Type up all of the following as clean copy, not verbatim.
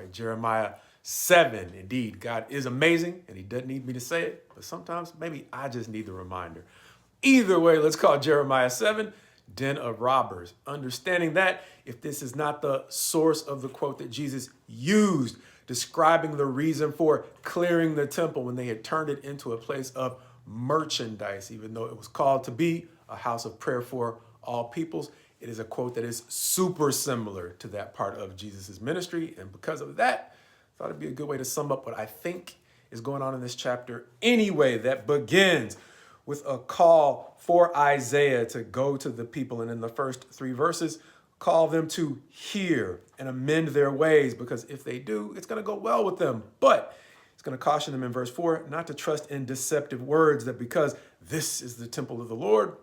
right, Jeremiah 7. Indeed, God is amazing, and he doesn't need me to say it, but sometimes maybe I just need the reminder. Either way, let's call Jeremiah 7, den of robbers. Understanding that if this is not the source of the quote that Jesus used, describing the reason for clearing the temple when they had turned it into a place of merchandise, even though it was called to be a house of prayer for all peoples, it is a quote that is super similar to that part of Jesus's ministry. And because of that, I thought it'd be a good way to sum up what I think is going on in this chapter anyway, that begins with a call for Isaiah to go to the people. And in the first 3 verses, call them to hear and amend their ways, because if they do, it's going to go well with them. But it's going to caution them in verse 4 not to trust in deceptive words, that because this is the temple of the Lord,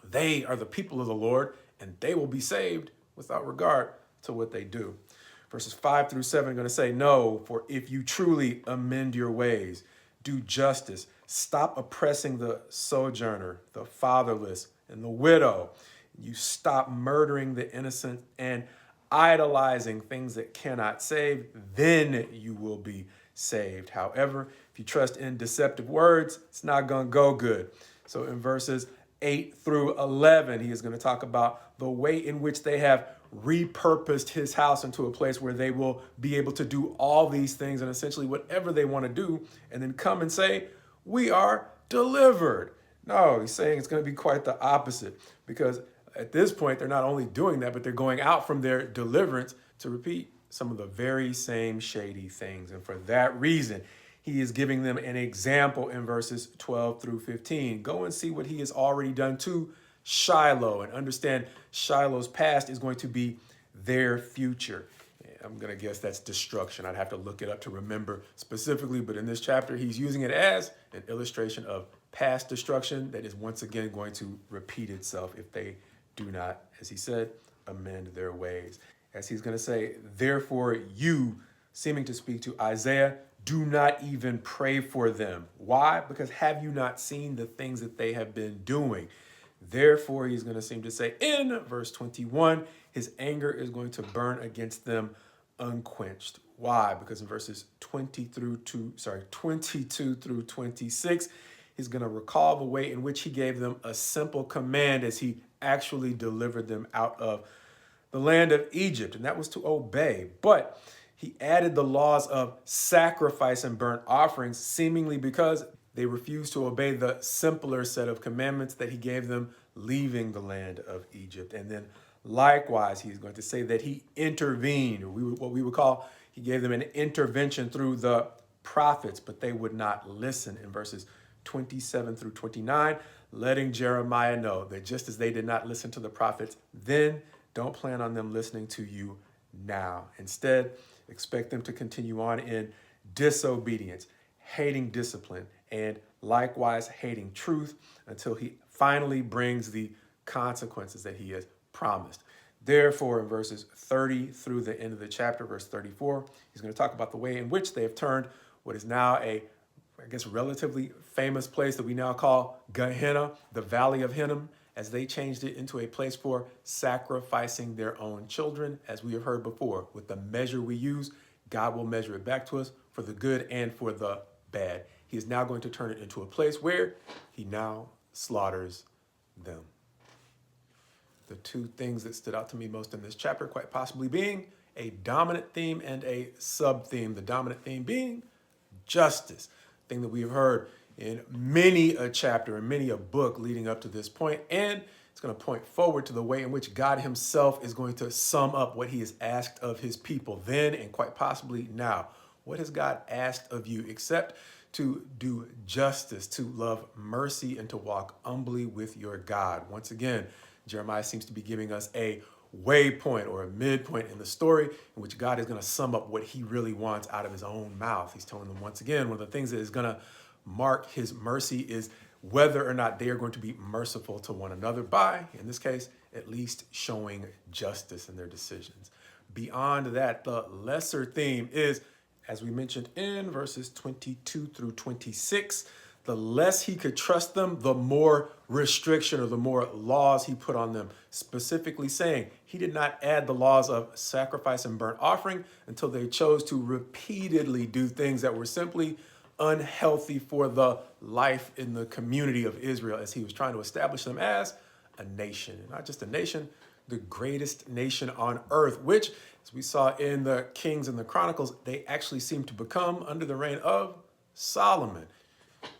they are the people of the Lord, and they will be saved without regard to what they do. Verses 5 through 7 are going to say, no, for if you truly amend your ways, do justice, stop oppressing the sojourner, the fatherless, and the widow, you stop murdering the innocent and idolizing things that cannot save, then you will be saved. However, if you trust in deceptive words, it's not going to go good. So in verses 8 through 11, he is going to talk about the way in which they have repurposed his house into a place where they will be able to do all these things and essentially whatever they want to do, and then come and say, we are delivered. No, he's saying it's going to be quite the opposite, because at this point, they're not only doing that, but they're going out from their deliverance to repeat some of the very same shady things. And for that reason, he is giving them an example in verses 12 through 15. Go and see what he has already done to Shiloh and understand Shiloh's past is going to be their future. I'm going to guess that's destruction. I'd have to look it up to remember specifically, but in this chapter, he's using it as an illustration of past destruction that is once again going to repeat itself if they do not, as he said, amend their ways. As he's going to say, therefore you, seeming to speak to Isaiah, do not even pray for them. Why? Because have you not seen the things that they have been doing? Therefore, he's going to seem to say in verse 21, his anger is going to burn against them unquenched. Why? Because in verses 22 through 26, he's going to recall the way in which he gave them a simple command as he actually delivered them out of the land of Egypt, and that was to obey. But he added the laws of sacrifice and burnt offerings, seemingly because they refused to obey the simpler set of commandments that he gave them leaving the land of Egypt. And then likewise, he's going to say that he intervened, or what we would call, he gave them an intervention through the prophets, but they would not listen in verses 27 through 29, letting Jeremiah know that just as they did not listen to the prophets then, don't plan on them listening to you now. Instead, expect them to continue on in disobedience, hating discipline, and likewise hating truth until he finally brings the consequences that he has promised. Therefore, in verses 30 through the end of the chapter, verse 34, he's going to talk about the way in which they have turned what is now a, I guess, relatively famous place that we now call Gehenna, the Valley of Hinnom, as they changed it into a place for sacrificing their own children. As we have heard before, with the measure we use, God will measure it back to us for the good and for the bad. He is now going to turn it into a place where he now slaughters them. The 2 things that stood out to me most in this chapter, quite possibly being a dominant theme and a sub-theme. The dominant theme being justice, thing that we have heard in many a chapter and many a book leading up to this point. And it's going to point forward to the way in which God himself is going to sum up what he has asked of his people then and quite possibly now. What has God asked of you except to do justice, to love mercy, and to walk humbly with your God? Once again, Jeremiah seems to be giving us a waypoint or a midpoint in the story in which God is going to sum up what he really wants out of his own mouth. He's telling them once again, one of the things that is going to mark his mercy is whether or not they are going to be merciful to one another by, in this case, at least showing justice in their decisions. Beyond that, the lesser theme is, as we mentioned in verses 22 through 26, the less he could trust them, the more restriction or the more laws he put on them, specifically saying he did not add the laws of sacrifice and burnt offering until they chose to repeatedly do things that were simply unhealthy for the life in the community of Israel as he was trying to establish them as a nation. And not just a nation, the greatest nation on earth, which, as we saw in the Kings and the Chronicles, they actually seem to become under the reign of Solomon.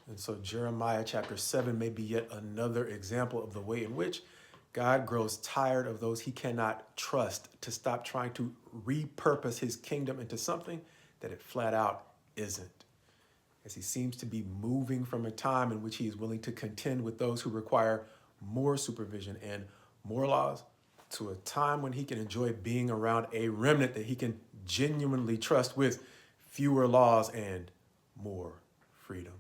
And so Jeremiah chapter 7 may be yet another example of the way in which God grows tired of those he cannot trust to stop trying to repurpose his kingdom into something that it flat out isn't. As he seems to be moving from a time in which he is willing to contend with those who require more supervision and more laws to a time when he can enjoy being around a remnant that he can genuinely trust with fewer laws and more freedom.